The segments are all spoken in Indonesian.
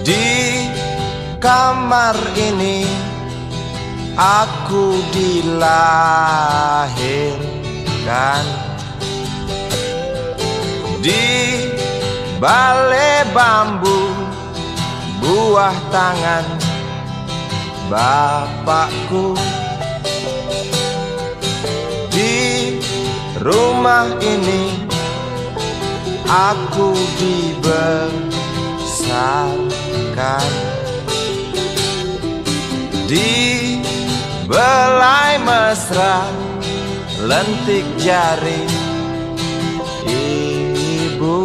Di kamar ini aku dilahirkan, di balai bambu buah tangan bapakku. Di rumah ini aku dibesarkan, di belai mesra lentik jari ibu.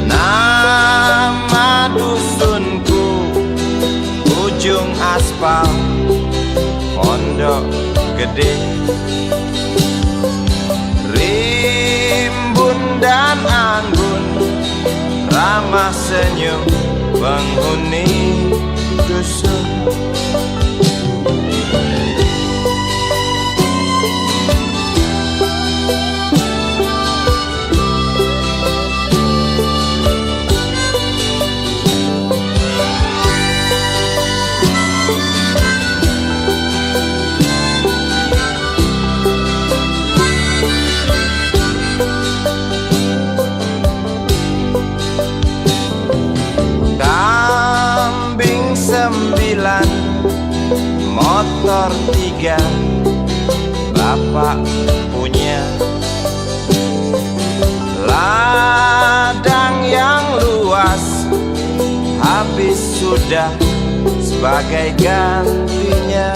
Nama dusunku ujung aspal Pondok Gede. Rimbun dan anggun ramah senyum penghuni dusun. Motor 3 bapak punya, ladang yang luas habis sudah sebagai gantinya.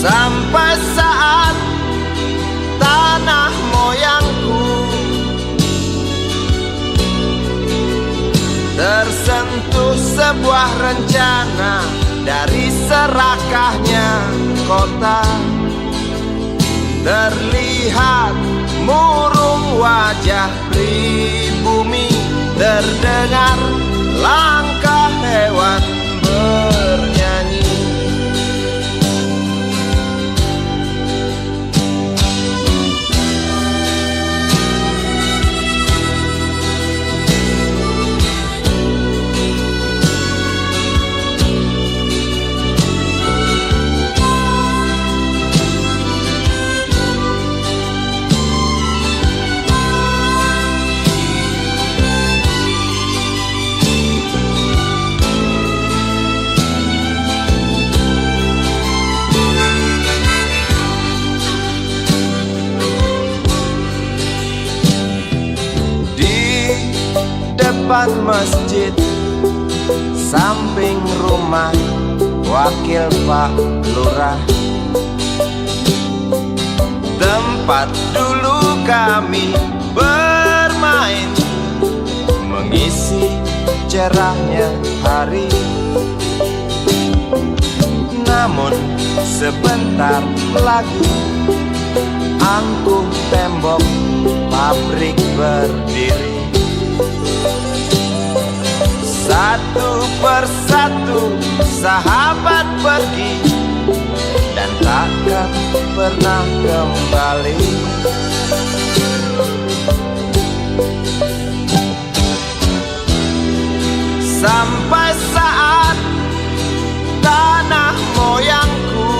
Sampai saat tanah moyangku tersentuh sebuah rencana dari serakahnya kota. Terlihat murung wajah pribumi, terdengar langkah hewan bernyanyi. Depan masjid samping rumah wakil Pak Lurah, tempat dulu kami bermain mengisi cerahnya hari. Namun sebentar lagi angkuh tembok pabrik berdiri. Satu persatu sahabat pergi dan takkan pernah kembali. Sampai saat tanah moyangku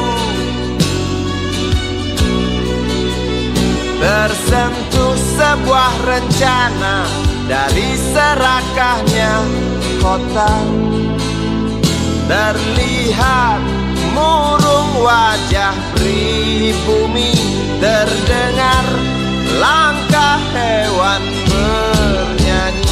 tersentuh sebuah rencana dari serakahnya kota. Terlihat murung wajah pribumi, terdengar langkah hewan bernyanyi.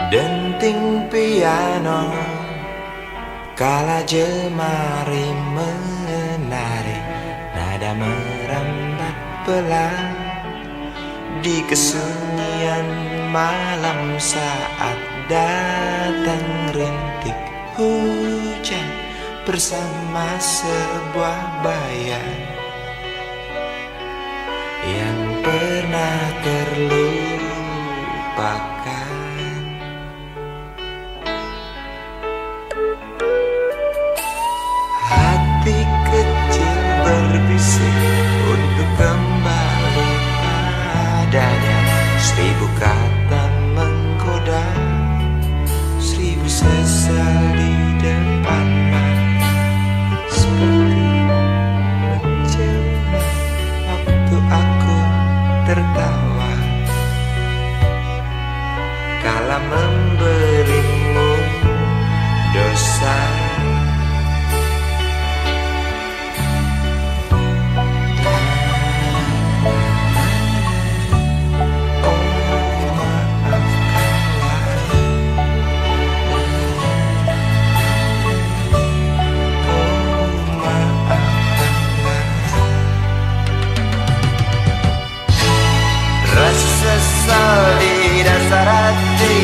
denting piano kala jemari menari, nada merambat pelan di kesunyian malam saat datang rintik hujan bersama sebuah bayang yang pernah terlupakan. Hati kecil berbisik untuk kembali padanya. 1000 kata menggoda, 1000 sesal di depan mata, seperti menjelma waktu aku tertawa kala memberimu dosa. Sesal di dasar hati,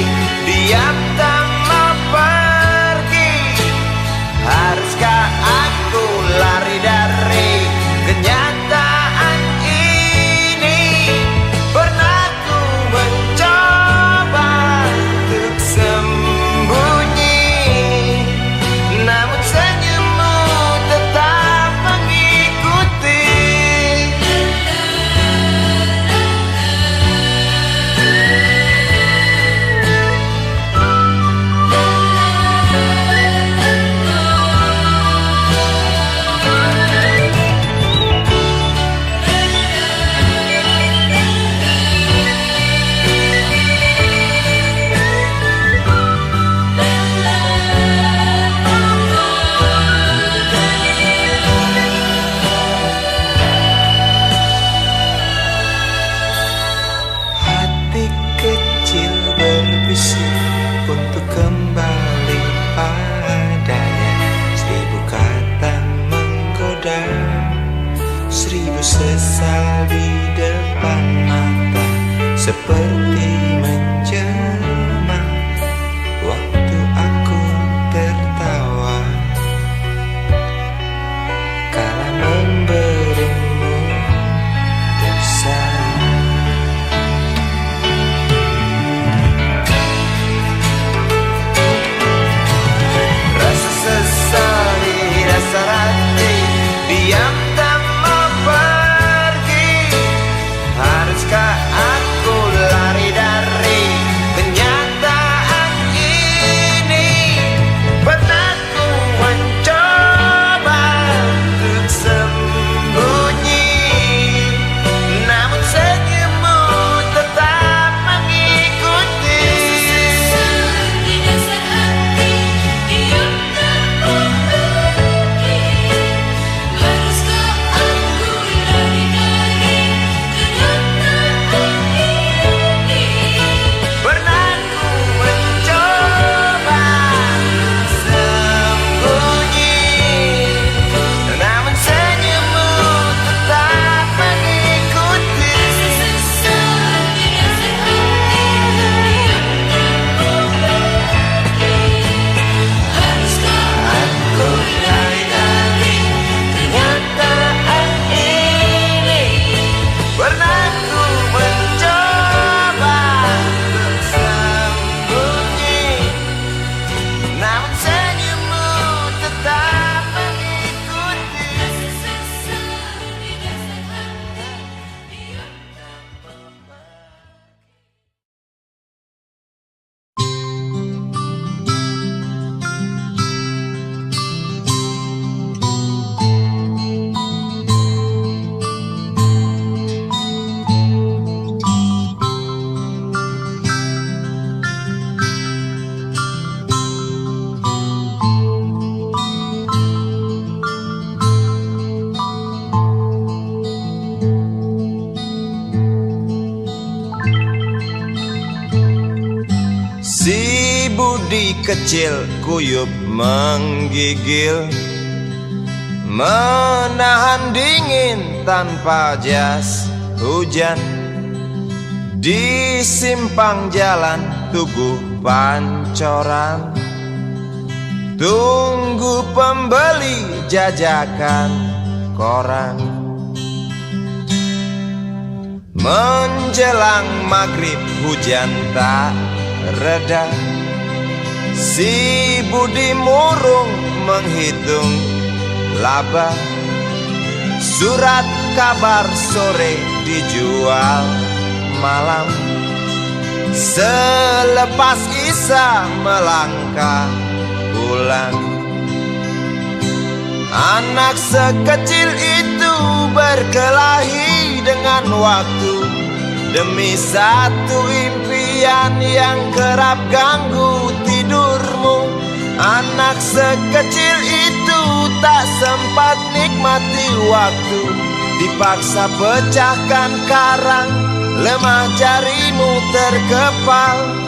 diam tak mau pergi. Haruskah aku lari dari kenyataan ini? Pernah ku mencoba untuk sembunyi, namun senyummu tetap mengikuti. Untuk kembali padanya, 1000 kata menggoda, 1000 sesal di depan mata, seperti menjelma waktu aku tertawa kala memberimu dosa. Diam tak mau pergi. Haruskah aku lari dari kecil kuyup menggigil, menahan dingin tanpa jas hujan. Di simpang jalan Tugu Pancoran, tunggu pembeli jajakan koran. Menjelang maghrib hujan tak reda, si Budi murung menghitung laba. Surat kabar sore dijual malam. Selepas Isya melangkah pulang. Anak sekecil itu berkelahi dengan waktu demi satu impian yang kerap ganggu tidurmu. Anak sekecil itu tak sempat nikmati waktu, dipaksa pecahkan karang, lemah jarimu terkepal.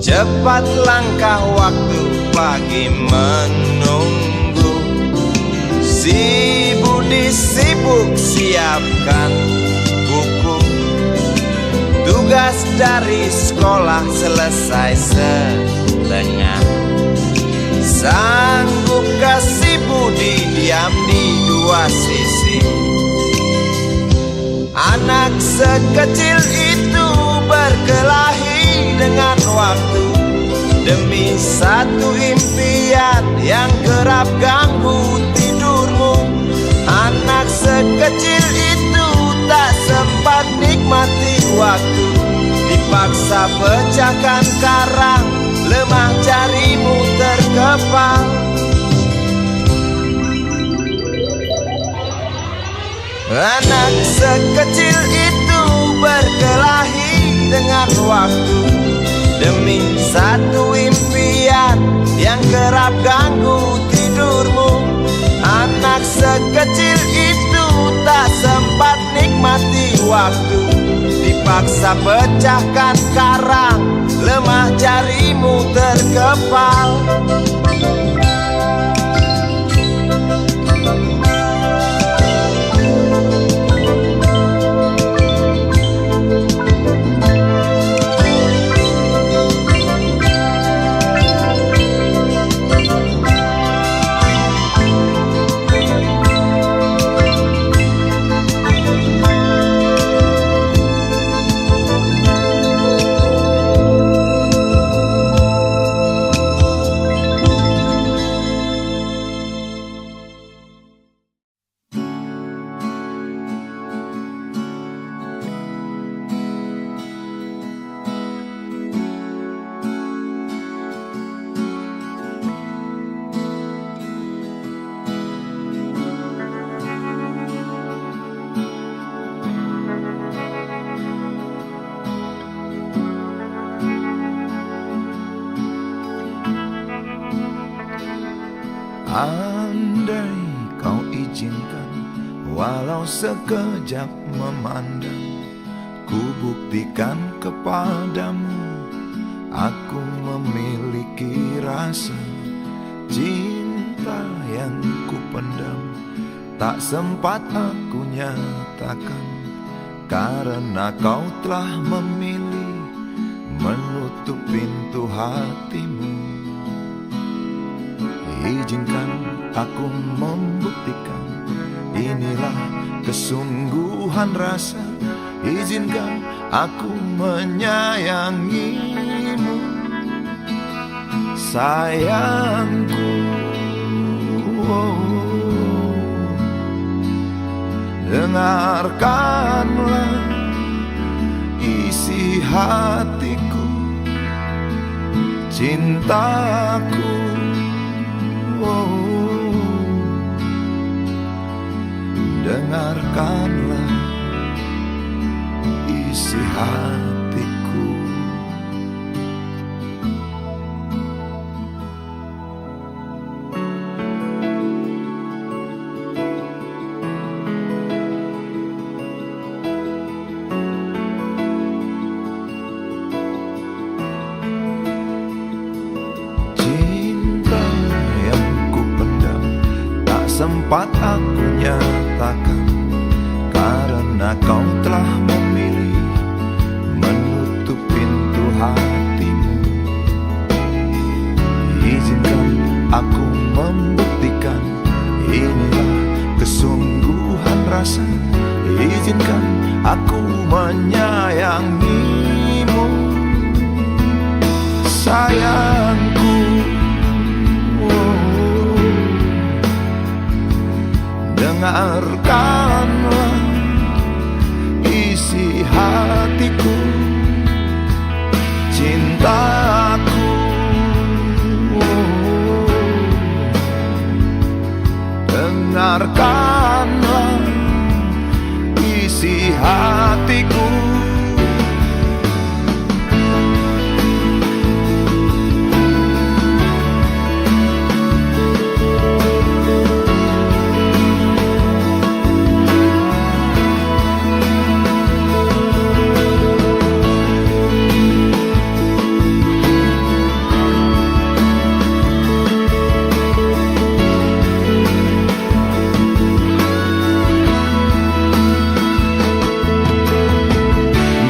Cepat langkah waktu pagi menunggu, si Budi sibuk siapkan buku. Tugas dari sekolah selesai setengah. Sanggupkah si Budi diam di dua sisi? Anak sekecil itu berkelahi dengan waktu demi satu impian yang kerap ganggu tidurmu. Anak sekecil itu tak sempat nikmati waktu, dipaksa pecahkan karang, lemah jarimu terkepal. Anak sekecil itu berkelahi dengan waktu demi satu impian yang kerap ganggu tidurmu. Anak sekecil itu tak sempat nikmati waktu, dipaksa pecahkan karang, lemah jarimu terkepal. Andai kau izinkan, walau sekejap memandang, ku buktikan kepadamu, aku memiliki rasa cinta yang ku pendam. Tak sempat aku nyatakan, karena kau telah memilih menutup pintu hatimu. Izinkan aku membuktikan, inilah kesungguhan rasa. Izinkan aku menyayangimu, sayangku. Dengarkanlah isi hatiku, cintaku. Oh, dengarkanlah isi hatiku. Cinta yang ku pendam tak sempat aku nyatakan, karena kau telah memilih menutup pintu hatimu. Izinkan aku membuktikan, inilah kesungguhan rasa. Izinkan aku menyayangimu, sayangku. Oh, dengarkanlah isi hatiku, cintaku. Oh, dengarkanlah isi hatiku.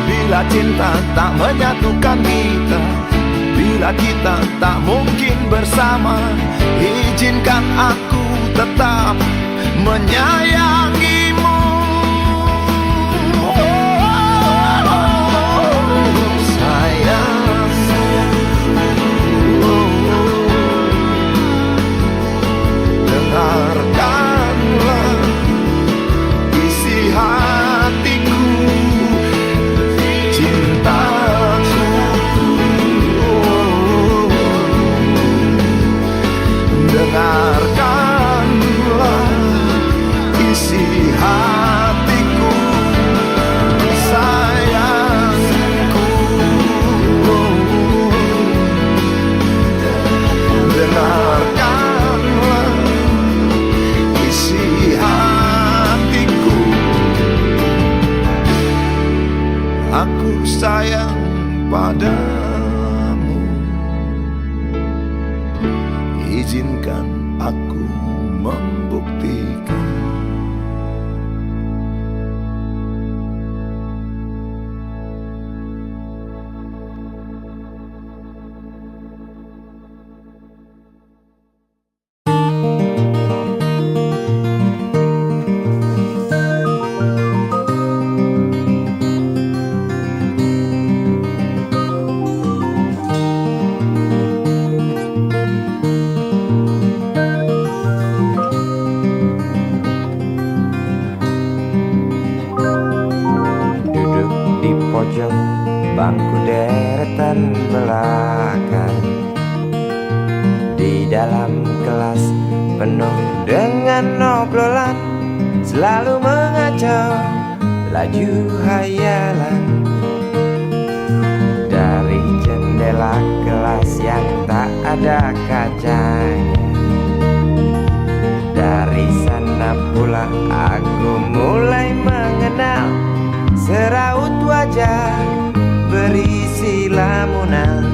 Bila cinta tak menyatukan kita, bila kita tak mungkin bersama, izinkan aku tetap menyayangimu. Sayang, dengarkanlah isi hatiku, cintaku. Dengarkanlah isi hatiku, sayangku. Dengarkanlah isi hatiku. Aku sayang padamu, izinkan aku membuktikan. Pojok bangku deretan belakang, di dalam kelas penuh dengan obrolan, selalu mengacau laju hayalan. Dari jendela kelas yang tak ada kacanya, dari sana pula aku mulai mengenal seraut wajah berisi lamunan.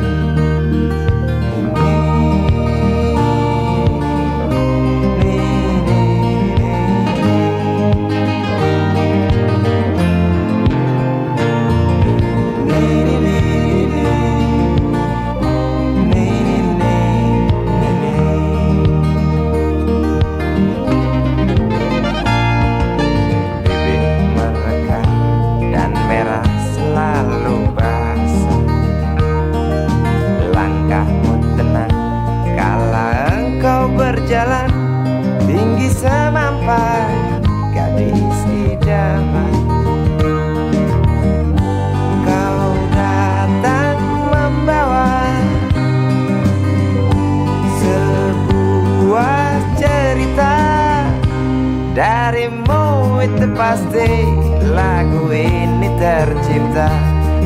pasti lagu ini tercipta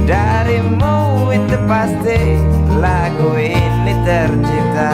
darimu, itu pasti lagu ini tercipta.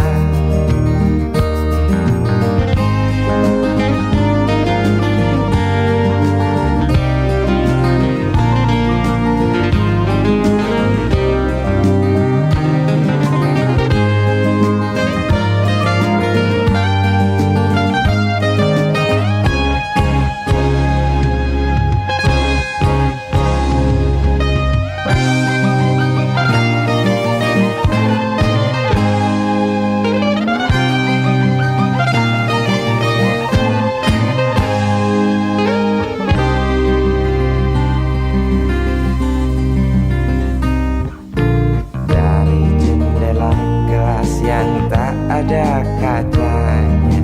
Ada kacanya,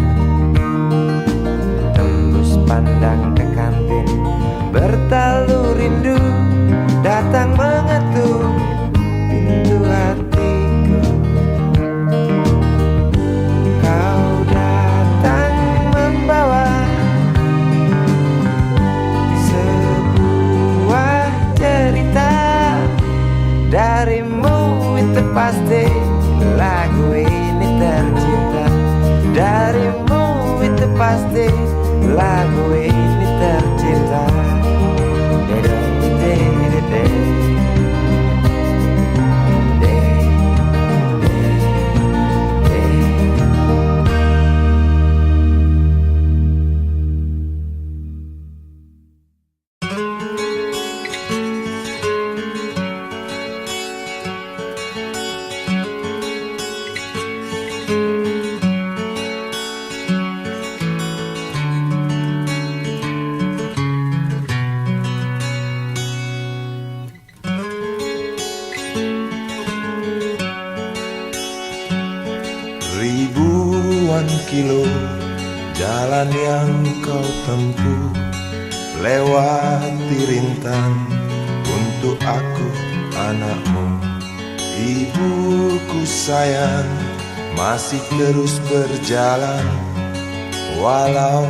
tembus pandang ke kantin, bertalu rindu datang mengetuk pintu hatiku. Kau datang membawa sebuah cerita darimu, itu pasti lagu ini tercipta darimu, itu pasti lagu ini tercipta. Ribuan kilo jalan yang kau tempuh, lewati rintang untuk aku anakmu. Ibuku sayang masih terus berjalan, walau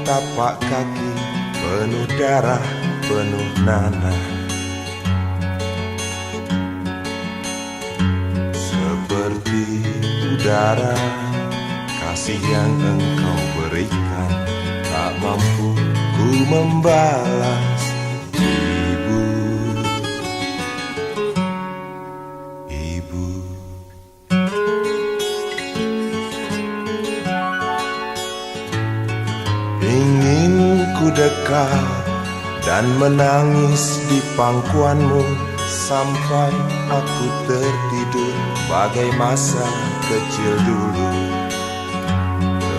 tapak kaki penuh darah, penuh nanah. Seperti udara, kasih yang engkau berikan tak mampu ku membalas. Ibu, ibu. Ingin ku dekat dan menangis di pangkuanmu sampai aku tertidur bagai masa kecil dulu.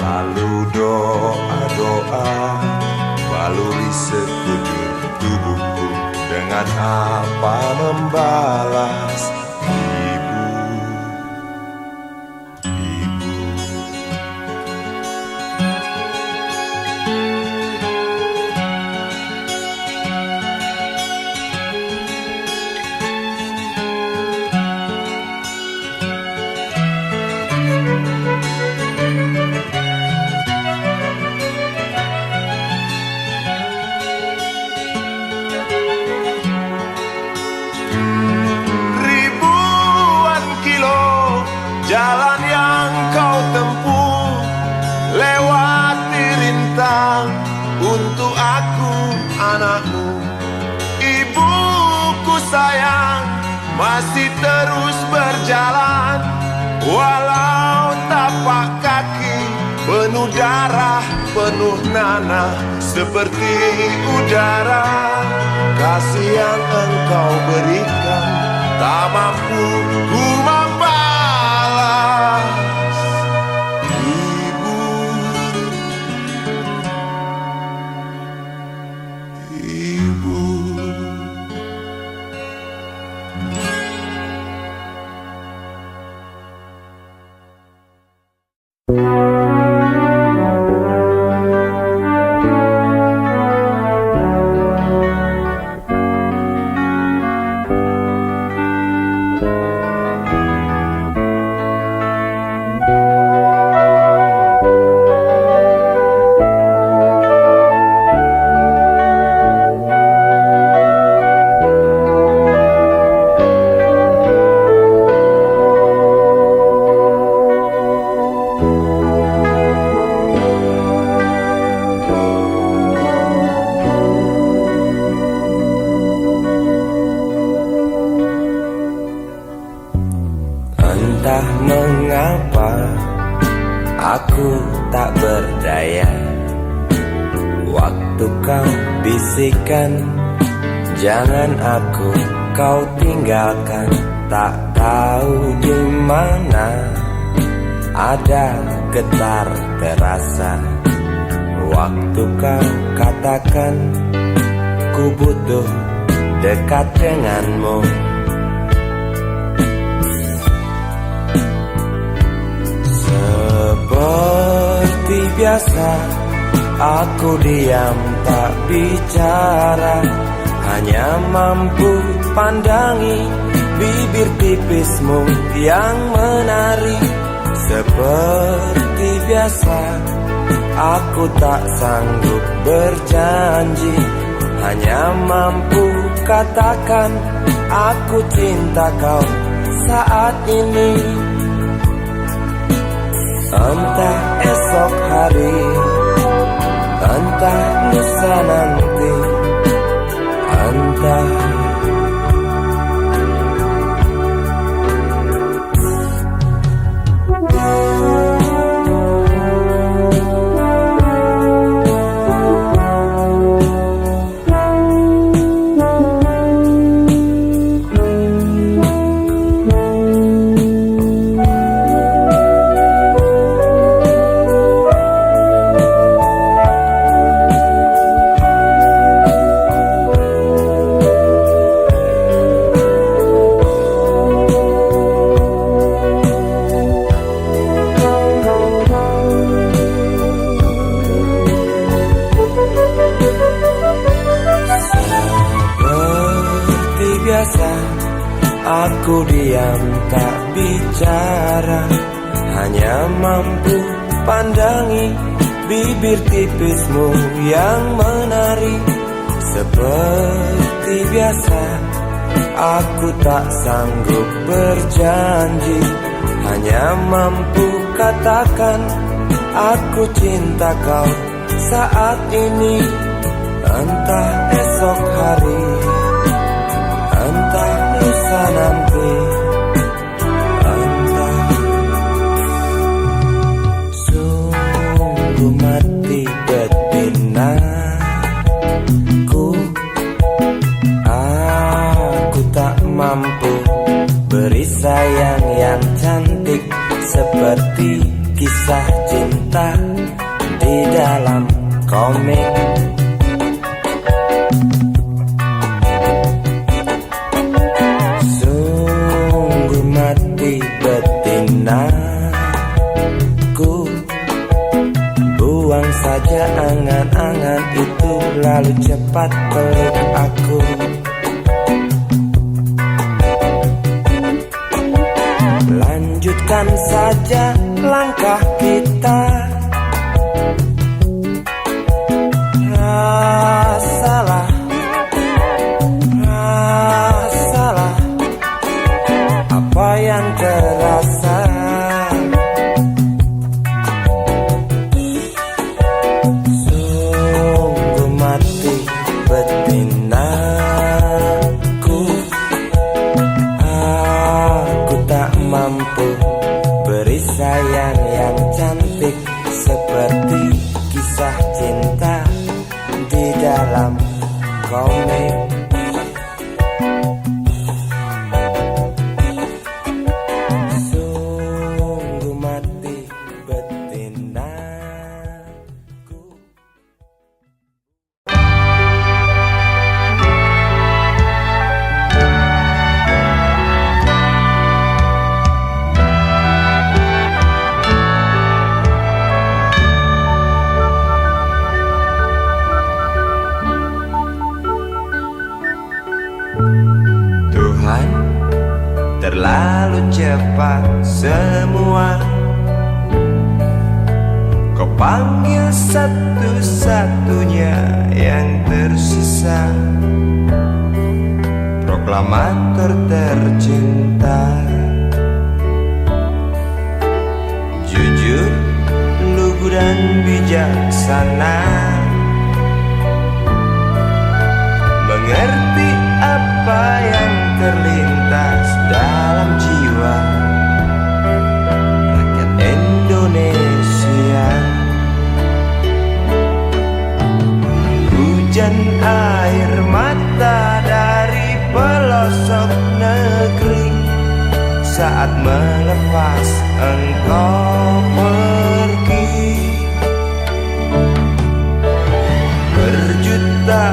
Lalu doa-doa baluri sekujur tubuhku, dengan apa membalas. Ibu, ibu. Jalan yang kau tempuh, lewati rintang untuk aku anakmu. Ibuku sayang masih terus berjalan, walau tapak kaki penuh darah, penuh nanah. Seperti udara, kasih yang engkau berikan tak mampu ku membalas. bisikan, jangan aku kau tinggalkan. Tak tahu di mana ada getar terasa waktu kau katakan ku butuh dekat denganmu. Seperti biasa aku diam tak bicara, hanya mampu pandangi bibir tipismu yang menari. Seperti biasa aku tak sanggup berjanji, hanya mampu katakan aku cinta kau saat ini. Entah esok hari, entah lusa nanti, entah aku diam tak bicara, hanya mampu pandangi bibir tipismu yang menari. Seperti biasa aku tak sanggup berjanji, hanya mampu katakan aku cinta kau saat ini. Entah esok hari, entah lusa nanti, entah. Sungguh mati betinaku, aku tak mampu beri sayang yang cantik seperti kisah cinta di dalam komik. Betinaku, buang saja angan-angan itu, lalu cepat peluk aku. Lanjutkan saja langkah kita, rasalah apa yang terasa. Sungguh mati betinaku, aku tak mampu beri sayang yang cantik seperti kisah cinta di dalam komik. Terlalu cepat semua, kau panggil satu-satunya yang tersisa, proklamator tercinta. Jujur, lugu dan bijaksana, mengerti apa yang terlintas dalam jiwa rakyat Indonesia. Hujan air mata dari pelosok negeri saat melepas engkau pergi. Berjuta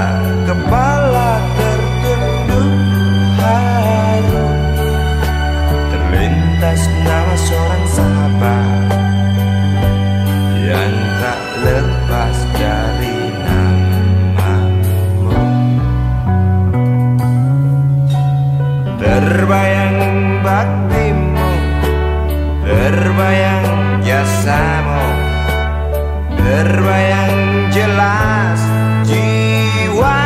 kepala tertunduk haru, terlintas nama seorang sahabat yang tak lepas dari namamu. Terbayang baktimu, terbayang jasamu, terbayang jelas jiwa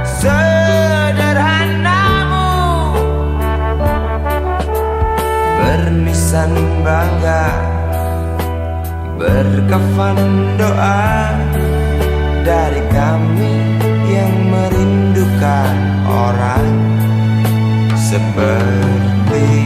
sederhanamu. Bernisan bangga, berkafan doa dari kami yang merindukan orang sepertimu.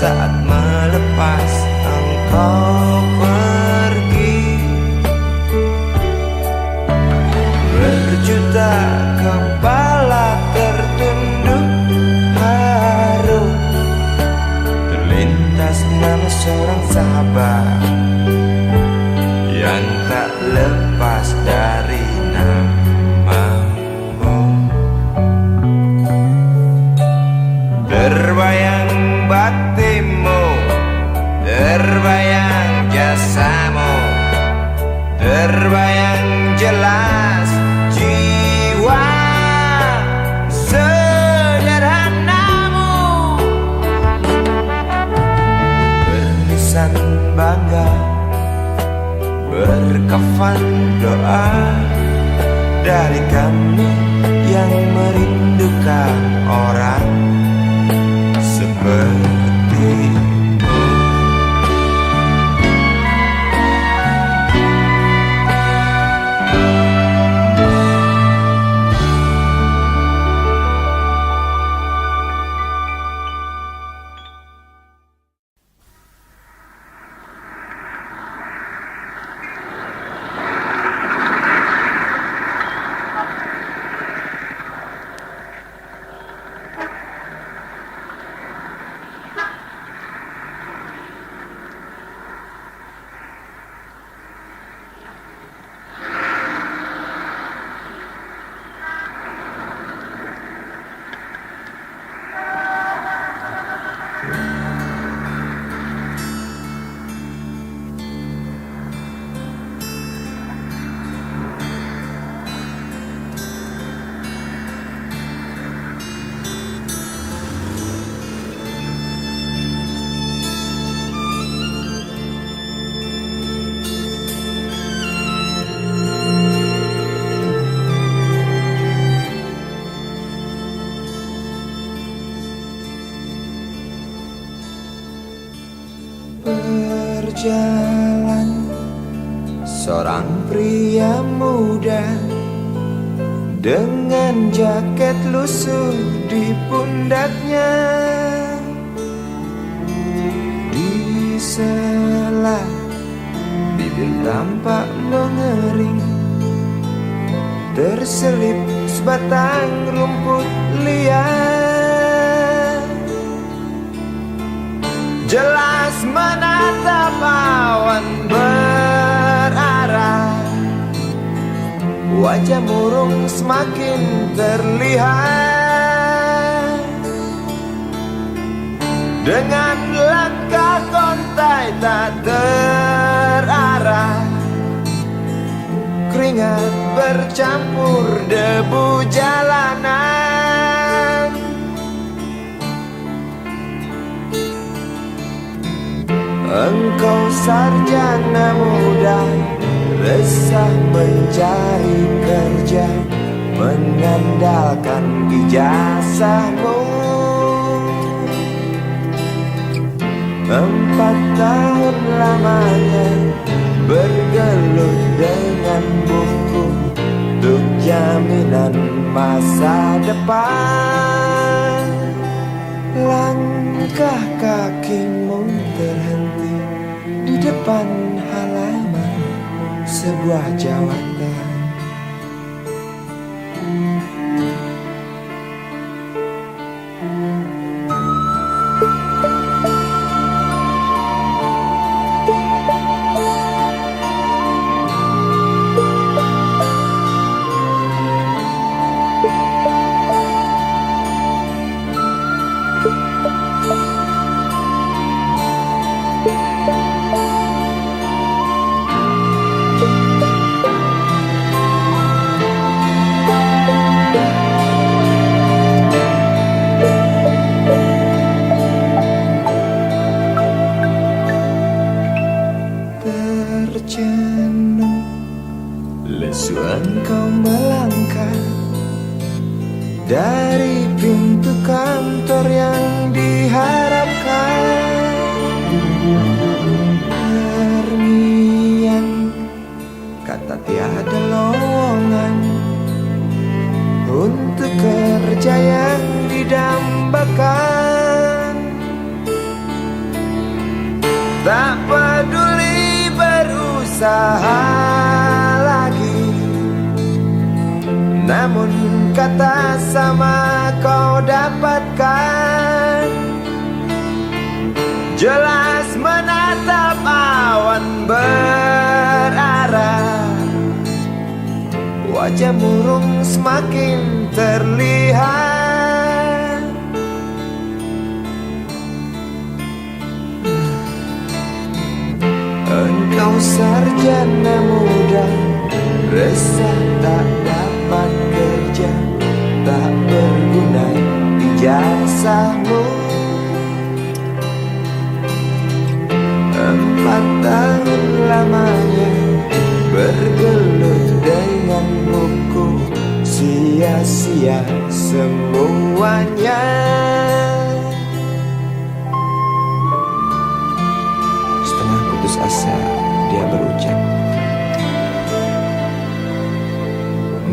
Saat melepas engkau pergi, berjuta kepala tertunduk haru, terlintas nama seorang sahabat yang tak lepas dari namamu. Terbayang baktimu, terbayang jasamu, terbayang jelas jiwa sederhanamu. Bernisan bangga, berkafan doa dari kami yang merindukan orang seperti. Berjalan seorang pria muda dengan jaket lusuh di pundaknya. Di sela bibir tampak mengering, terselip sebatang rumput liar. Jelas menatap awan berarah, wajah murung semakin terlihat. Dengan langkah kontai tak terarah, keringat bercampur debu jalanan. Engkau sarjana muda, resah mencari kerja, mengandalkan ijazahmu. 4 tahun lamanya bergelut dengan buku untuk jaminan masa depan. Langkah kakimu terhenti di depan halaman sebuah jawatan. Terjenuh, lesu engkau melangkah dari pintu kantor yang diharapkan. Terngiang kata tiada lowongan untuk kerja yang didambakan. Tak peduli berusaha lagi, namun kata sama kau dapatkan. Jelas menatap awan berarah, wajah murung semakin terlihat. Engkau sarjana muda, resah tak dapat kerja, tak berguna ijazahmu. 4 tahun lamanya bergelut dengan buku, sia-sia semuanya. Setengah putus asa dia berucap,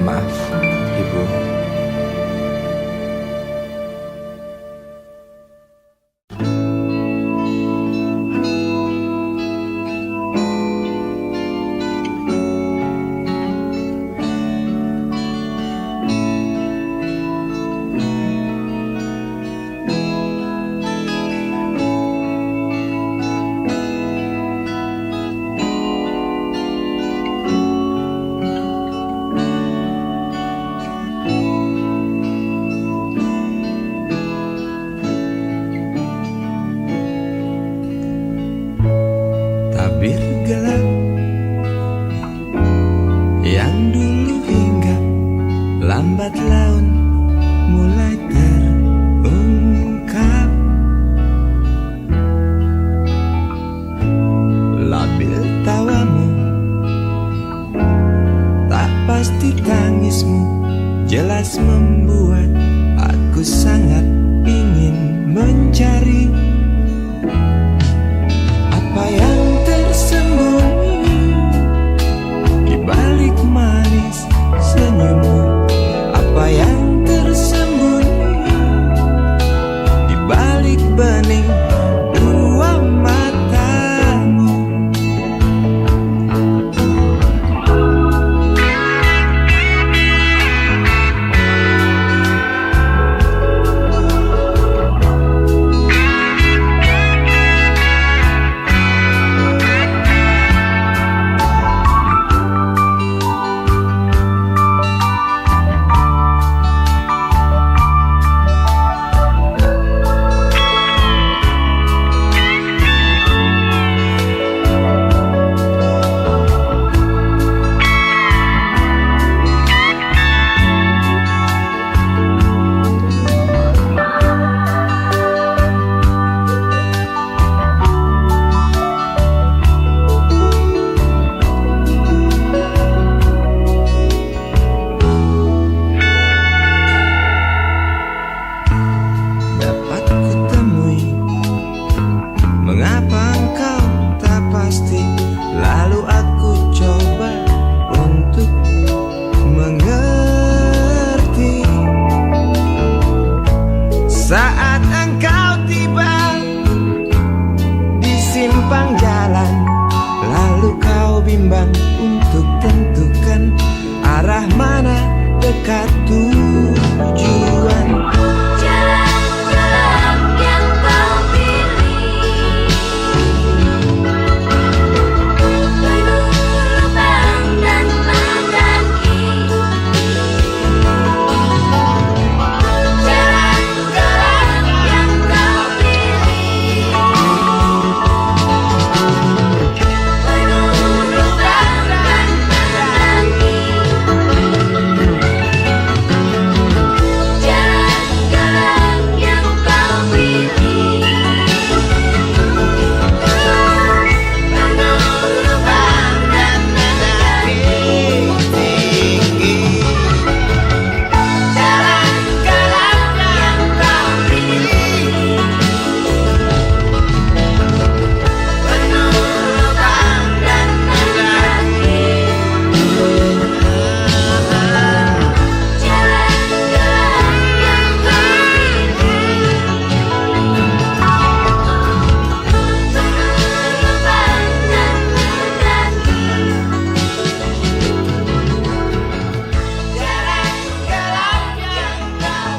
"Maaf, Ibu." Tabir gelap yang dulu hinggap lambat laun mulai terungkap. Labil tawamu, tak pasti tangismu, jelas membuat aku sangat ingin mencari apa yang tersembunyi di balik manis senyummu. Apa yang tersembunyi di balik bening dua matamu. lapang jalan, lalu kau bimbang untuk tentukan arah mana dekat tujuan. Jalan-jalan yang kau pilih penuh lubang dan mendaki. Jalan-jalan yang kau pilih penuh lubang dan mendaki. Jalan-jalan yang kau pilih penuh lubang dan mendaki. Jalan-jalan yang kau pilih penuh lubang dan mendaki. Jalan-jalan yang kau pilih penuh lubang dan mendaki. Jalan-jalan yang kau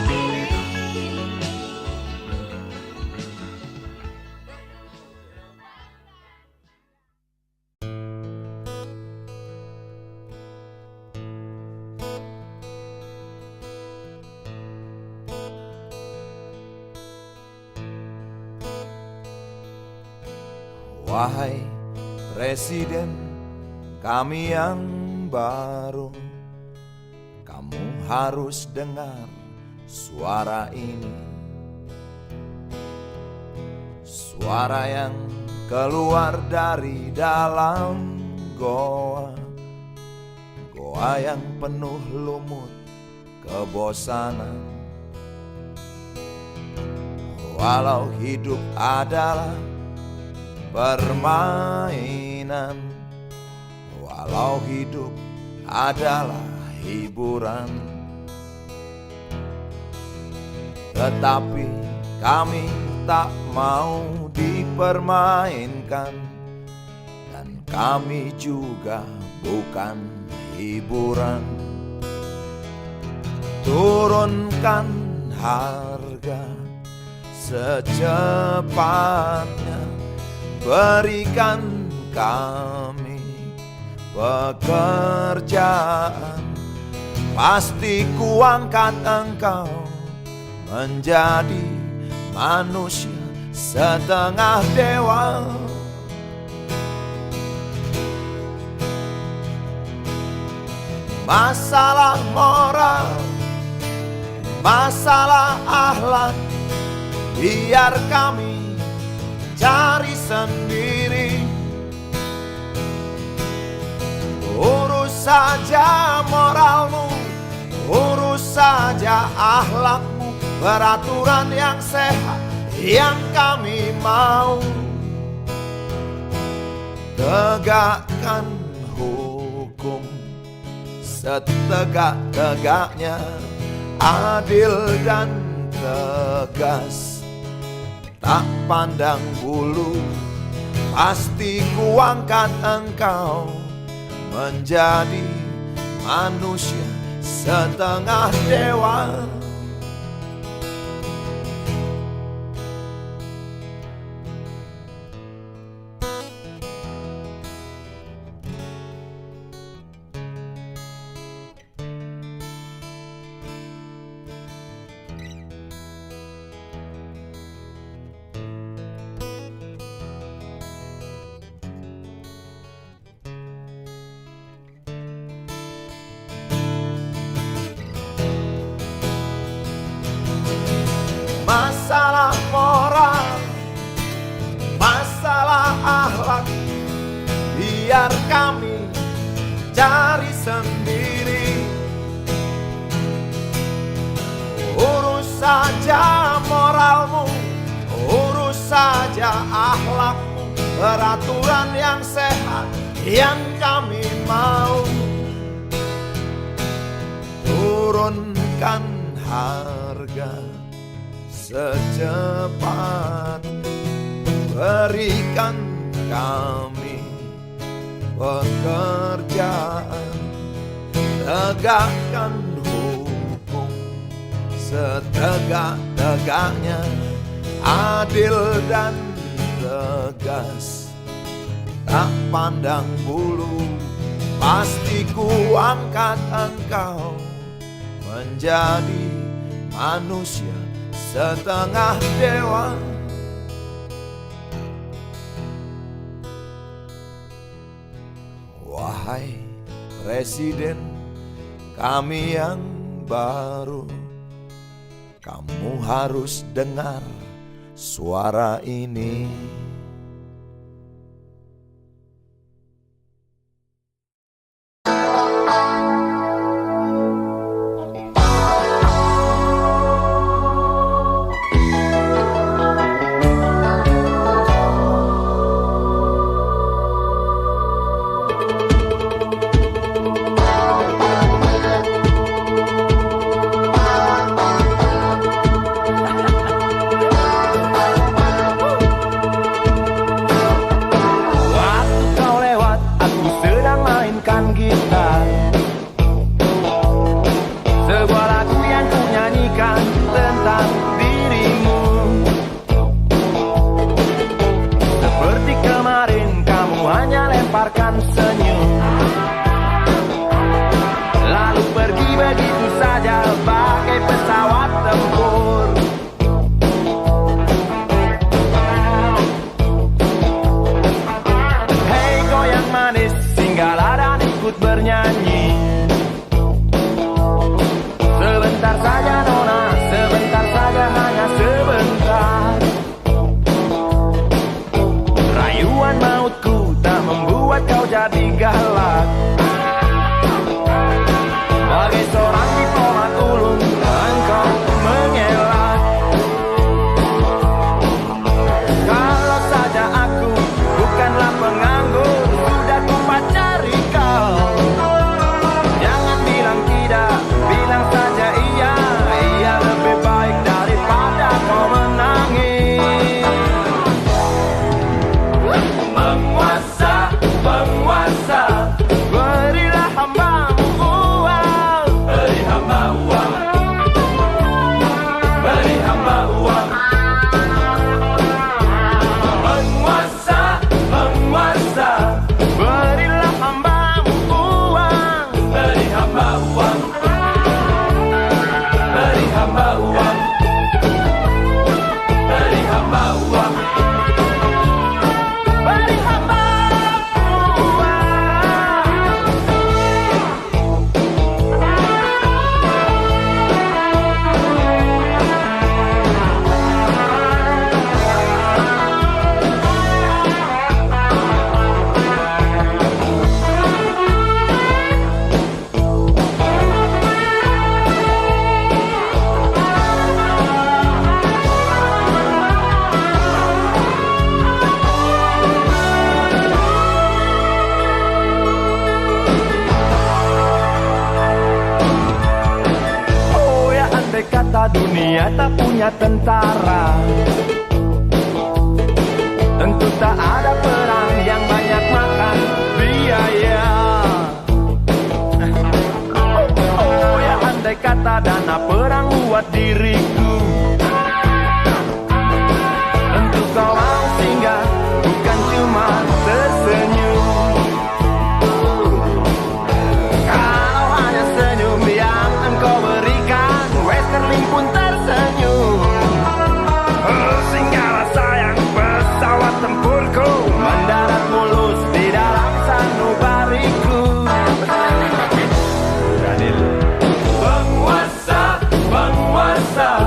Wahai Presiden kami yang baru, kamu harus dengar suara ini. Suara yang keluar dari dalam goa, goa yang penuh lumut kebosanan. Walau hidup adalah permainan, walau hidup adalah hiburan, tetapi kami tak mau dipermainkan, dan kami juga bukan hiburan. Turunkan harga secepatnya, berikan kami pekerjaan. Pasti kuangkat engkau menjadi manusia setengah dewa. Masalah moral, masalah akhlak, biar kami cari sendiri. Urus saja moralmu, urus saja akhlakmu, peraturan yang sehat yang kami mau. Tegakkan hukum setegak-tegaknya, adil dan tegas, tak pandang bulu. Pasti kuangkat engkau menjadi manusia setengah dewa. Masalah moral, masalah akhlak, biar kami cari sendiri. Urus saja moralmu, urus saja akhlakmu, peraturan yang sehat yang kami mau. Turunkan harga secepat, berikan kami pekerjaan, tegakkan hukum setegak-tegaknya, adil dan tegas, tak pandang bulu. Pasti ku angkat engkau menjadi manusia setengah dewa. Wahai Presiden kami yang baru, kamu harus dengar suara ini. Sebuah lagu yang ku nyanyikan tentang dirimu. Seperti kemarin kamu hanya lemparkan senyum, lalu pergi begitu saja bagai pesawat tempur. Hei goyang manis, singgahlah dan ikut bernyanyi. Sebentar saja nona, sebentar saja, hanya sebentar. Rayuan mautku tak membuat kau jadi galak. Bagai seorang diplomat ulung, engkau mengelak. Kalau saja aku bukanlah penganggur, sudah ku pacari kau. Jangan bilang tidak, bilang saja iya. Iya lebih baik daripada kau menangis. Penguasa, penguasa, berilah hambamu uang. Beri hamba uang, beri hamba uang. Penguasa, penguasa, berilah hambamu uang. Beri hamba uang, beri hamba uang, beri hamba uang, beri hamba uang. Oh ya, andai kata dunia tak punya tentara, tentu tak ada perang yang banyak makan biaya. Oh ya, andai kata dana perang buat diriku, tentu kau mau singgah, bukan cuma tersenyum. Kalau hanya senyum yang engkau berikan, Westerling pun tersenyum. Singgahlah sayang, pesawat tempurku mendarat mulus di dalam sanubariku. Penguasa, penguasa,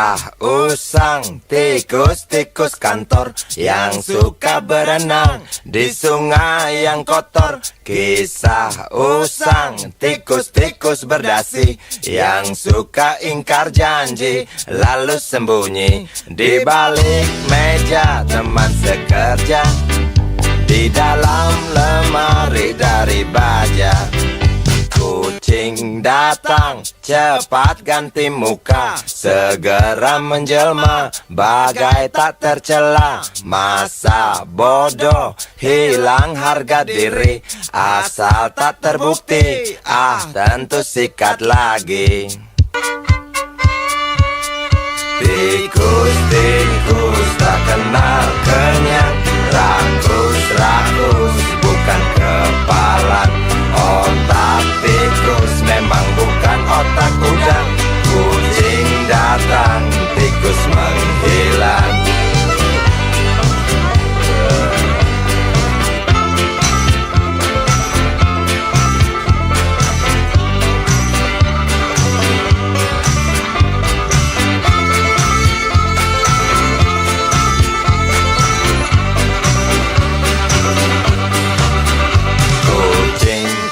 Kisah usang tikus-tikus kantor yang suka berenang di sungai yang kotor. Kisah usang tikus-tikus berdasi yang suka ingkar janji lalu sembunyi di balik meja teman sekerja, di dalam lemari dari baja. Kucing datang, cepat ganti muka, segera menjelma, bagai tak tercela. Masa bodoh, hilang harga diri, asal tak terbukti, tentu sikat lagi. Tikus-tikus tak kenal kenyang, rakus-rakus bukan kepalan. Otak tikus memang bukan otak udang. Kucing datang, tikus menghilang.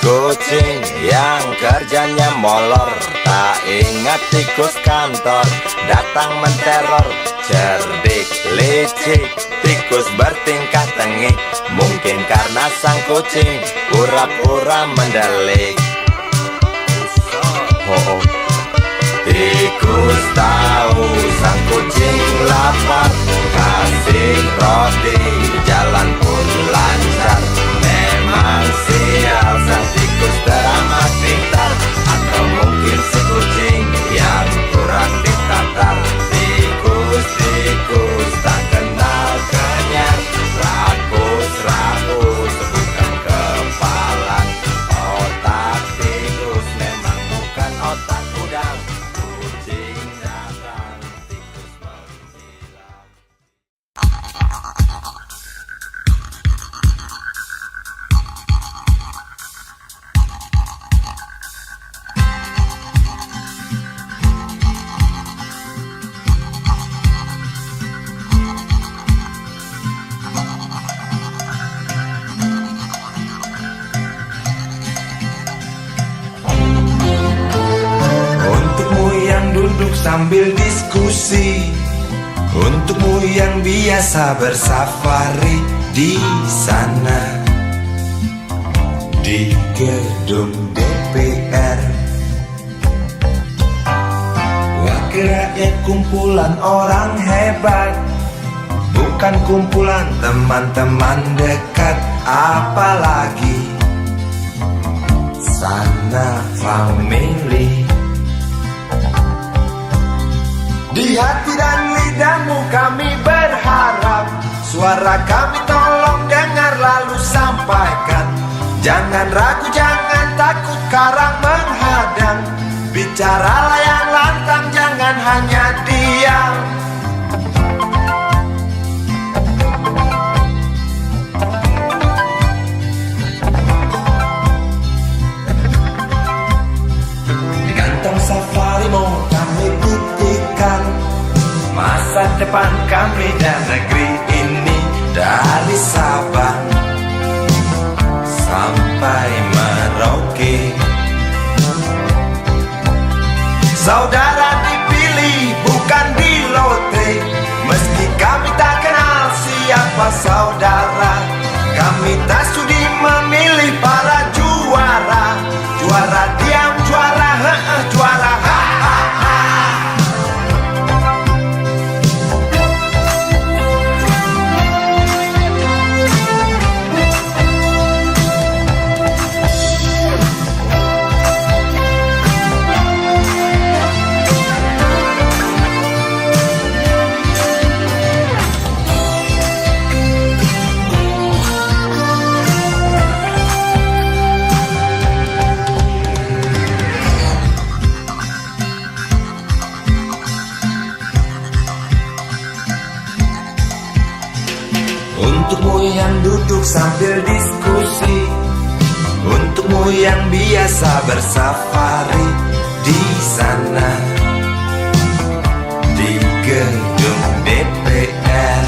Kucing yang kerjanya molor, tak ingat tikus kantor, datang menteror. Cerdik, licik, tikus bertingkah tengik, mungkin karena sang kucing pura-pura mendelik. Tikus tahu sang kucing lapar, kasih roti, jalan pun lancar. Memang sial sang tikus teramat pintar, atau mungkin si kucing yang kurang ditatar. Tikus-tikus tak kenal kenyang, rakus-rakus bukan kepalan. Otak tikus memang bukan otak udang. Kucing datang, tikus menghilang. Duduk sambil diskusi, untukmu yang biasa bersafari di sana, di gedung DPR. Wakil rakyat kumpulan orang hebat, bukan kumpulan teman-teman dekat. Apalagi sana family. Di hati dan lidahmu kami berharap, suara kami tolong dengar lalu sampaikan. Jangan ragu, jangan takut karang menghadang, bicaralah yang lantang, jangan hanya diam. Di kantong safari mau kami titipkan masa depan kami dan negeri ini, dari Sabang sampai Merauke. Saudara dipilih bukan di lotre, meski kami tak kenal siapa saudara. Kami tak sudi memilih para juara, juara diam, juara juara Untukmu yang duduk sambil diskusi, untukmu yang biasa bersafari di sana, di gedung DPR.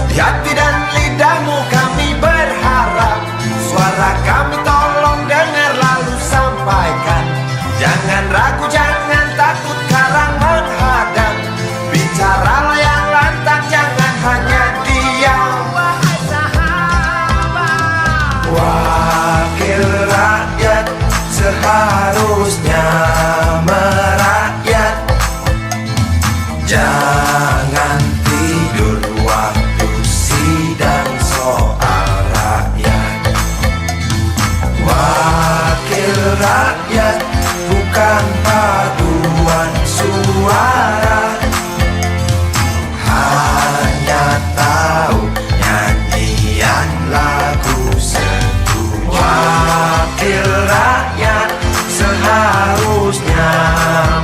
Di hati dan lidahmu kami berharap, suara kami tolong dengar lalu sampaikan. Jangan ragu, jangan takut karang menghadap. Bicaralah yang lantang, jangan hanya diam. Wahai sahabat, wakil rakyat seharusnya merakyat. Jangan tidur waktu sidang soal rakyat. Wakil rakyat bukan paduan suara, hanya tahu nyanyian lagu setuju. Wakil rakyat seharusnya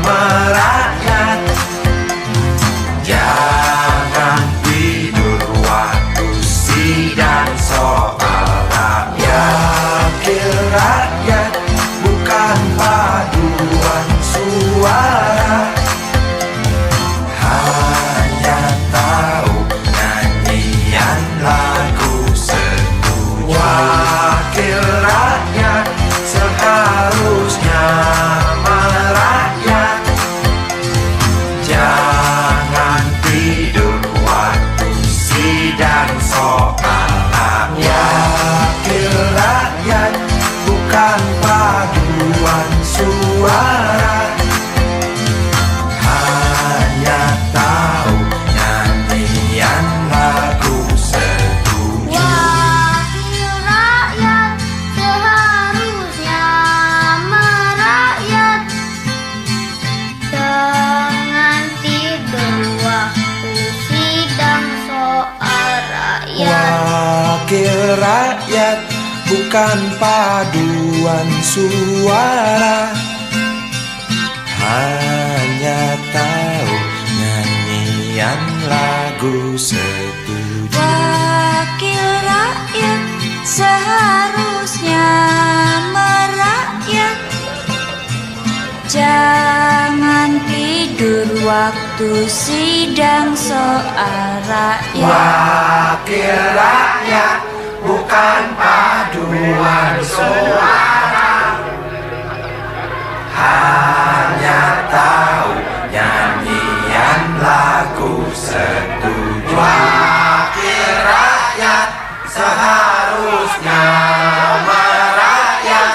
merakyat. Jangan tidur waktu sidang soal rakyat. Wakil rakyat bukan paduan suara, hanya tahu nyanyian lagu setuju. Wakil rakyat seharusnya merakyat. Jangan tidur waktu sidang soal rakyat. Wakil rakyat bukan paduan suara, hanya tahu nyanyian lagu setuju. Wakil rakyat seharusnya merakyat. Jangan tidur waktu sidang soal rakyat. Wakil rakyat bukan paduan suara, hanya tahu nyanyian lagu setuju. Wakil rakyat seharusnya merakyat. Jangan tidur waktu sidang soal rakyat. Wakil rakyat bukan paduan suara, hanya tahu nyanyian lagu setuju. Wakil rakyat seharusnya merakyat.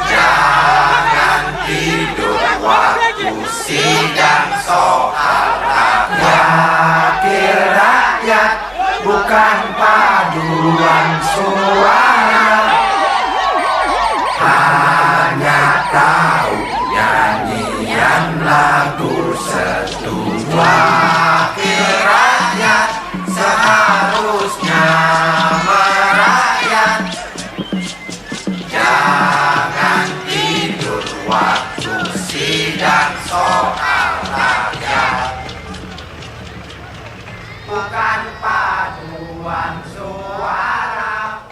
Jangan tidur waktu sidang soal rakyat. Wakil rakyat bukan paduan suara, hanya tahu nyanyian lagu setuju. Wakil rakyat seharusnya merakyat. Jangan tidur waktu sidang soal rakyat. Bukan paduan suara,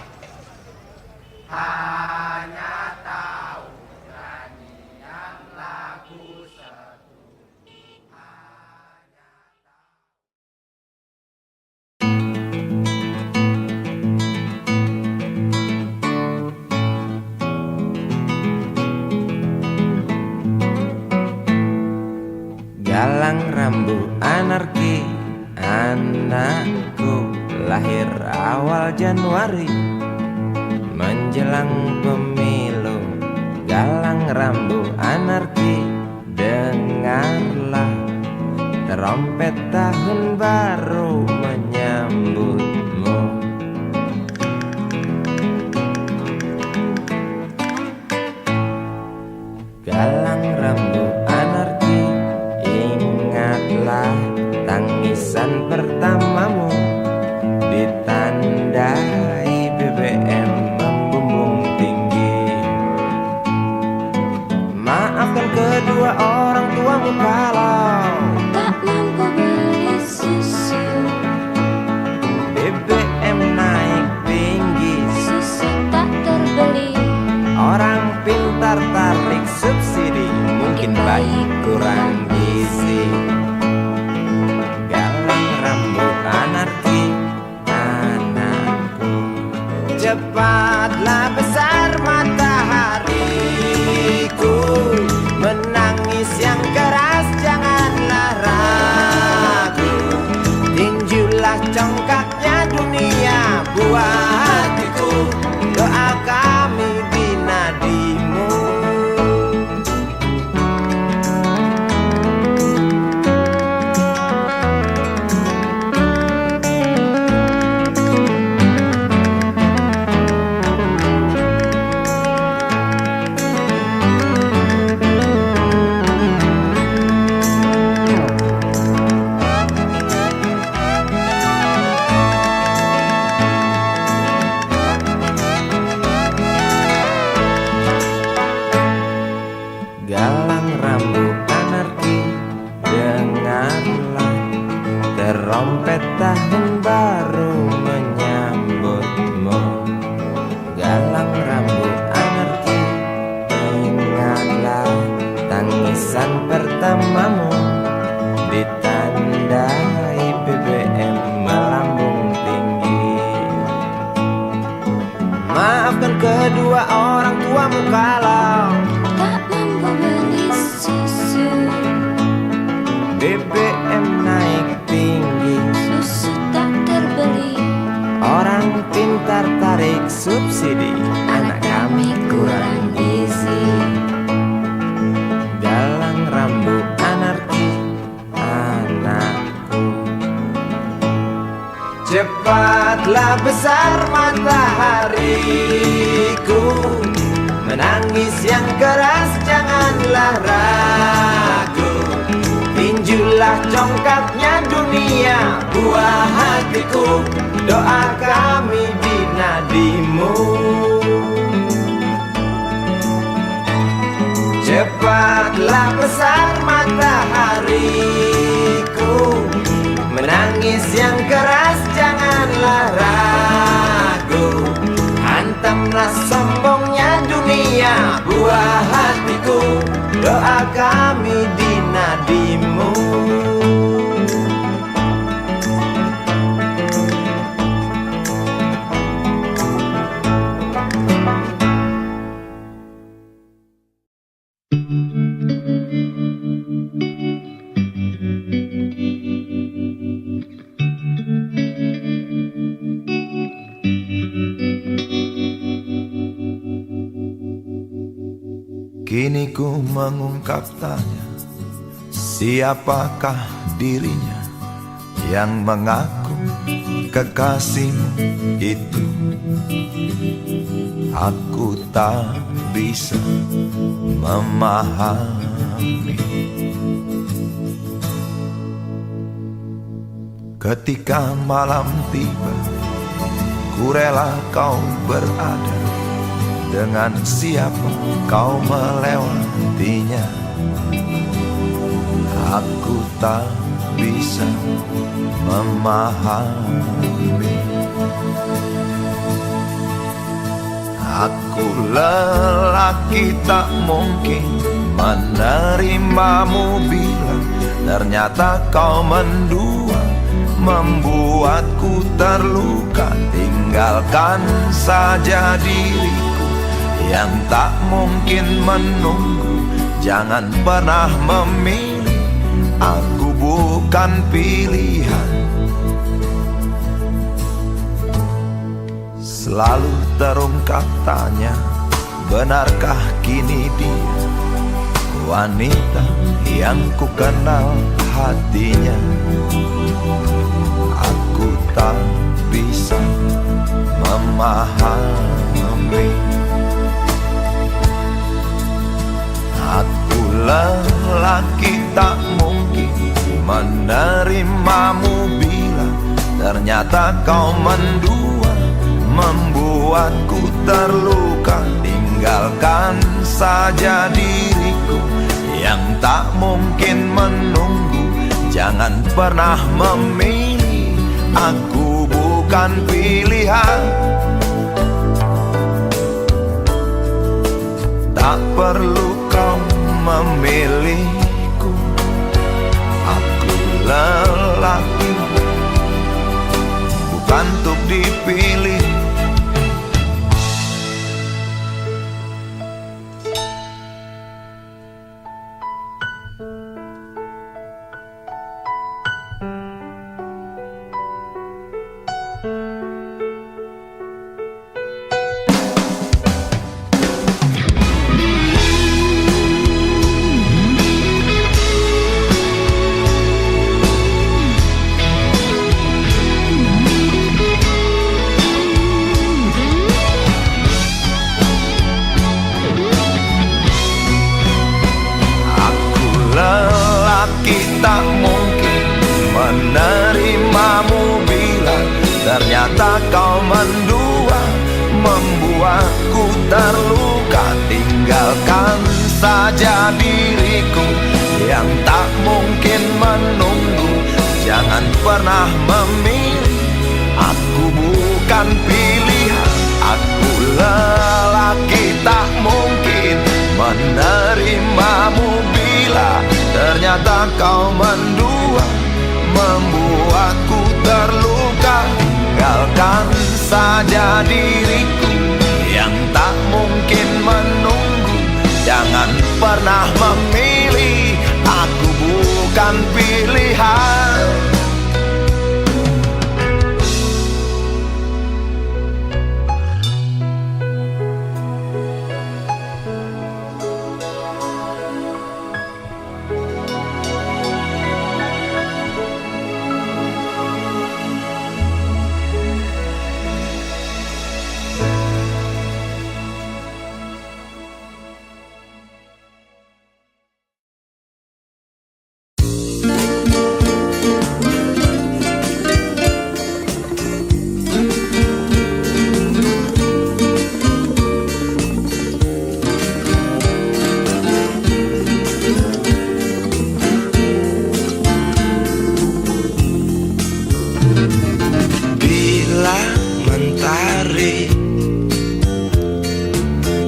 hanya tahu nyanyian lagu setuju. Galang rambu anarki, anakku lahir awal Januari menjelang pemilu. Galang rambu anarki, dengarlah trompet tahun baru menyambutmu. Galang rambu anarki, ingatlah tangisan pertamamu, ditandai BBM membumbung tinggi. Maafkan kedua orang tuamu kalau Tak mampu beli susu. Cepatlah besar matahariku, menangis yang keras janganlah ragu. Tinjulah congkaknya dunia buah hatiku, doa kami di nadimu. Galang rambut anarki, dengarlah terompet tahun baru menyambutmu. Galang rambut anarki, ingatlah tangisan pertamamu, ditandai BBM melambung tinggi. Maafkan kedua orang tuamu kalau tak mampu beli susu, BBM naik tinggi, susu tak terbeli. orang pintar tarik subsidi, anak kami kurang gizi. Galang rambut anarki, anakku. Cepatlah besar matahariku, menangis yang keras janganlah ragu. Tinjulah congkaknya dunia buah hatiku, doa kami di nadimu. Cepatlah besar matahariku, menangis yang keras janganlah ragu. Hantamlah sombongnya dunia buah hatiku, doa kami di nadimu. Kini ku mengungkap tanya, siapakah dirinya yang mengaku kekasihmu itu? Aku tak bisa memahami. Ketika malam tiba, ku rela kau berada. Dengan siapa kau melewatinya, aku tak bisa memahami. Aku lelaki tak mungkin menerimamu bila ternyata kau mendua, membuatku terluka. Tinggalkan saja diriku yang tak mungkin menunggu. Jangan pernah memilih, aku bukan pilihan. Selalu terungkap tanya, benarkah kini dia wanita yang ku kenal hatinya? Aku tak bisa memahami. Aku lelaki tak mungkin menerimamu bila ternyata kau mendua, membuatku terluka. Tinggalkan saja diriku yang tak mungkin menunggu. Jangan pernah memilih, aku bukan pilihan. Tak perlu kau memilihku, aku lelaki bukan untuk dipilih. mendua, membuatku terluka. Tinggalkan saja diriku yang tak mungkin menunggu. Jangan pernah memilih, aku bukan pilihan. Aku lelaki tak mungkin menerimamu bila ternyata kau mendua, membuatku terluka. Tinggalkan saja diriku yang tak mungkin menunggu. Jangan pernah memilih, aku bukan pilihan.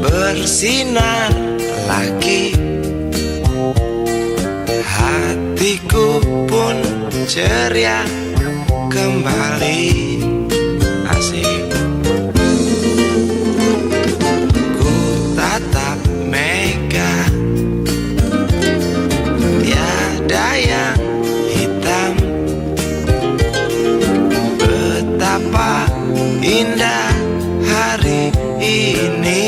Bersinar lagi, hatiku pun ceria kembali. Asik. Ku tatap mega, tiada yang hitam. Betapa indah hari ini.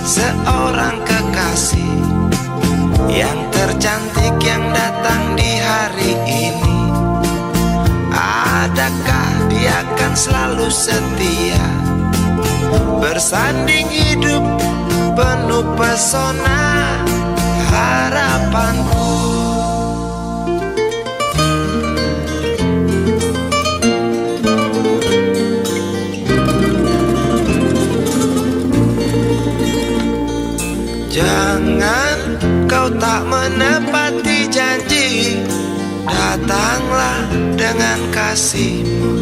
Seorang kekasih yang tercantik yang datang di hari ini. Adakah dia akan selalu setia, bersanding hidup penuh pesona harapanku. Jangan kau tak menepati janji, datanglah dengan kasihmu.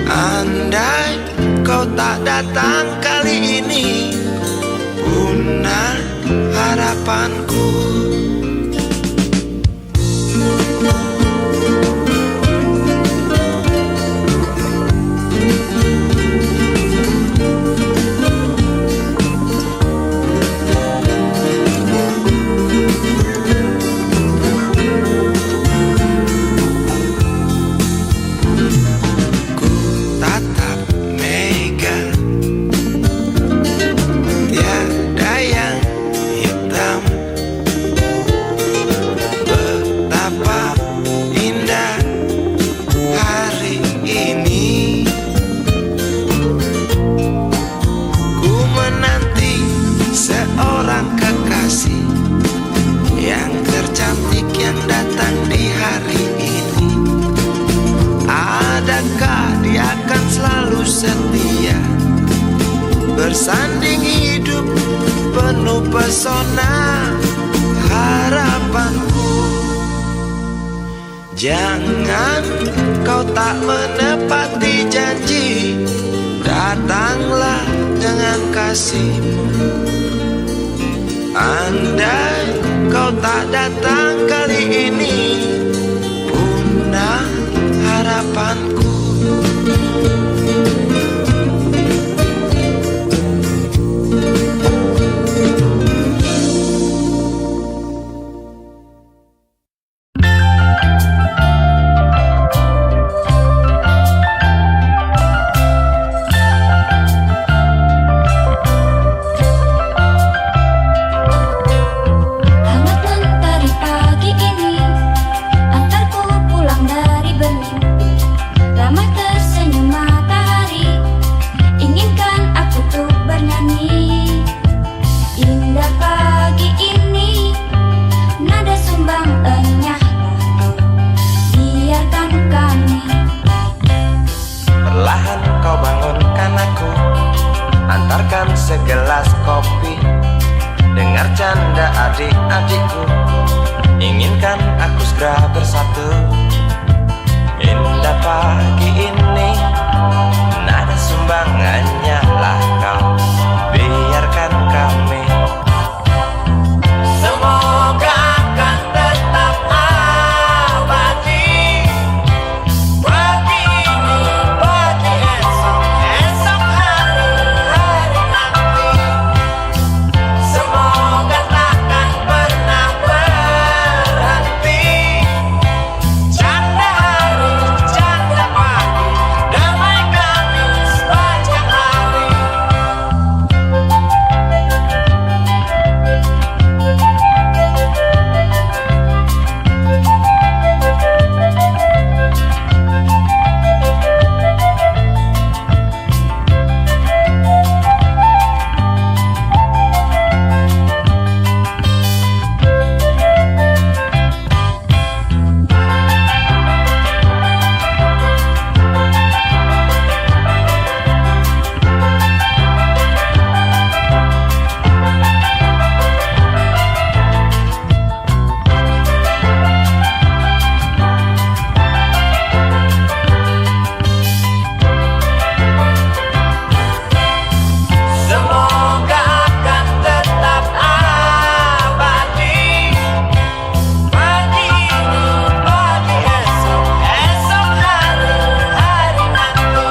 Andai kau tak datang kali ini, punah harapanku. Setia, bersanding hidup penuh pesona harapanku. Jangan kau tak menepati janji, datanglah dengan kasihmu. Andai kau tak datang kali ini, punah harapanku. Hangat mentari pagi ini satu. Indah pagi ini, nada sumbangannya lah kau. Biarkan kami. Semoga akan tetap abadi. Pagi ini, pagi esok, esok hari, hari nanti. Semoga takkan pernah berhenti. Canda hari, canda pagi, damai kami sepanjang hari. Semoga akan tetap abadi. Pagi ini, pagi esok, esok hari, hari nanti.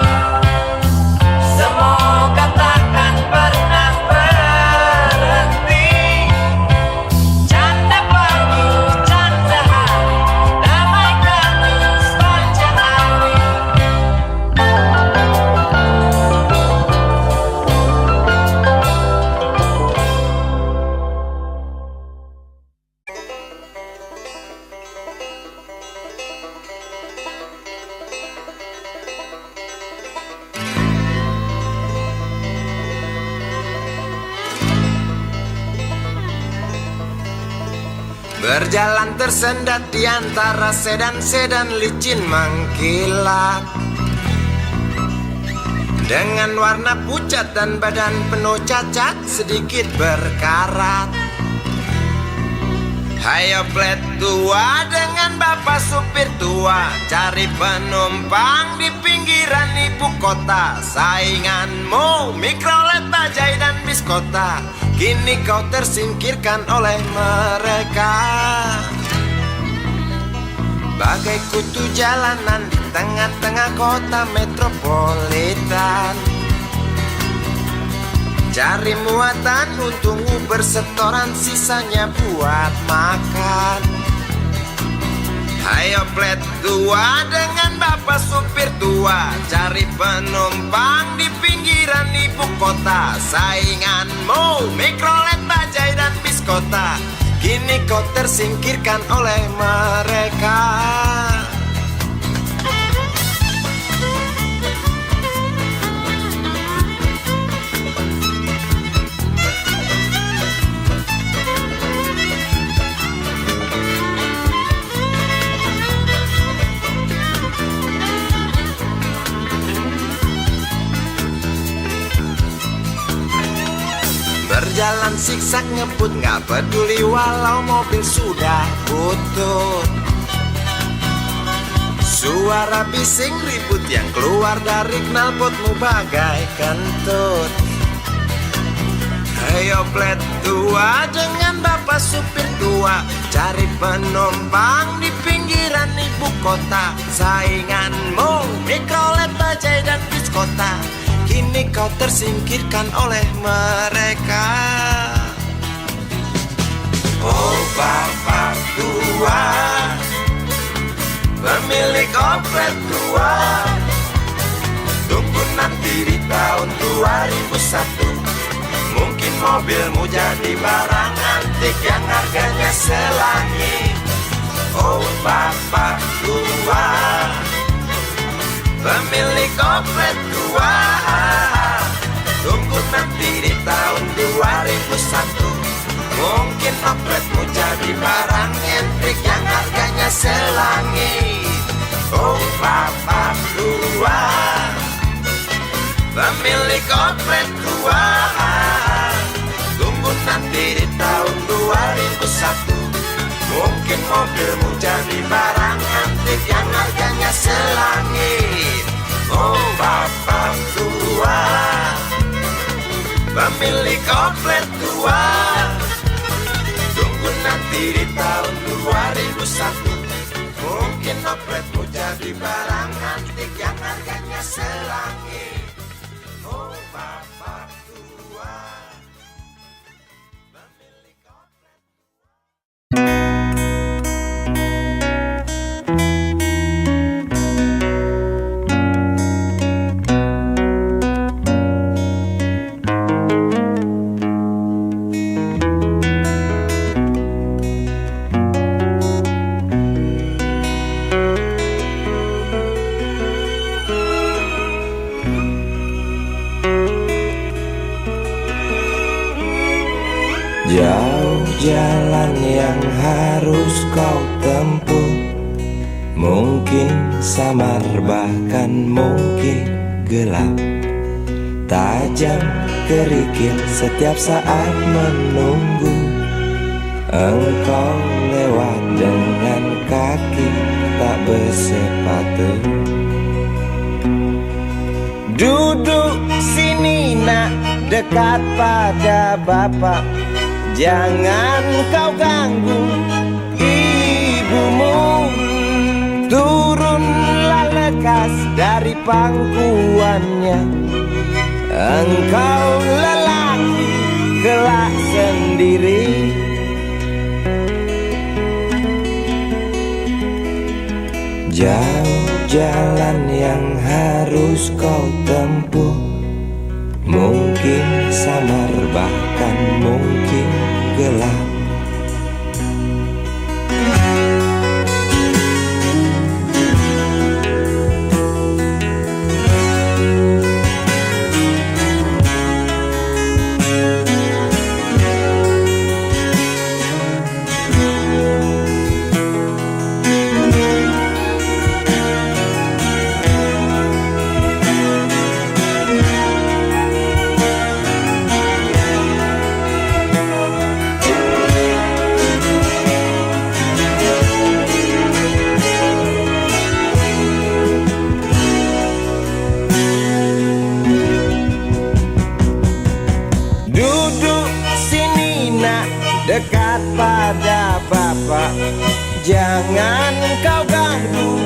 Semoga takkan pernah berhenti. Canda pagi, canda hari, damai kami sepanjang hari. Berjalan tersendat di antara sedan-sedan licin mengkilat, dengan warna pucat dan badan penuh cacat sedikit berkarat. Hayo plet tua dengan bapak supir tua, cari penumpang di pinggiran ibu kota. Sainganmu Mikrolet, Bajai dan Biskota, kini kau tersingkirkan oleh mereka. Bagai kutu jalanan di tengah-tengah kota metropolitan, cari muatan untungmu bersetoran, sisanya buat makan. Hayo plet tua dengan bapak supir tua, cari penumpang di pinggiran ibu kota. Sainganmu Mikrolet, Bajai dan Biskota, kini kau tersingkirkan oleh mereka. Berjalan siksak ngebut, gak peduli walau mobil sudah butut. Suara bising ribut yang keluar dari knalpotmu bagai kentut. Ayo plet tua dengan bapak supir tua, cari penumpang di pinggiran ibu kota. Sainganmu Mikrolet, Bajai dan Biskota, kini kau tersingkirkan oleh mereka. Oh bapak tua, pemilik oplet tua, tunggu nanti di tahun 2001. Mungkin mobilmu jadi barang antik yang harganya selangit. Oh bapak tua, pemilik oplet tua, tunggu nanti di tahun 2001. Mungkin opletmu jadi barang antik yang harganya selangit. Oh bapak tua, pemilik oplet tua, tunggu nanti di tahun 2001. Mungkin mobilmu jadi barang koplet tua. Tunggu nanti di tahun 2001, mungkin kopletmu jadi barang antik yang harganya selangit. Oh bapak tua, pemilik koplet. Jauh jalan yang harus kau tempuh, mungkin samar bahkan mungkin gelap, tajam kerikil setiap saat menunggu. Engkau lewat dengan kaki tak bersepatu. Duduk sini nak, dekat pada bapak, jangan kau ganggu ibumu. Turunlah lekas dari pangkuannya, engkau lelaki kelak sendiri. Jauh jalan yang harus kau tempuh, mungkin samar bahkan mungkin gelap. Dekat pada bapak, jangan kau ganggu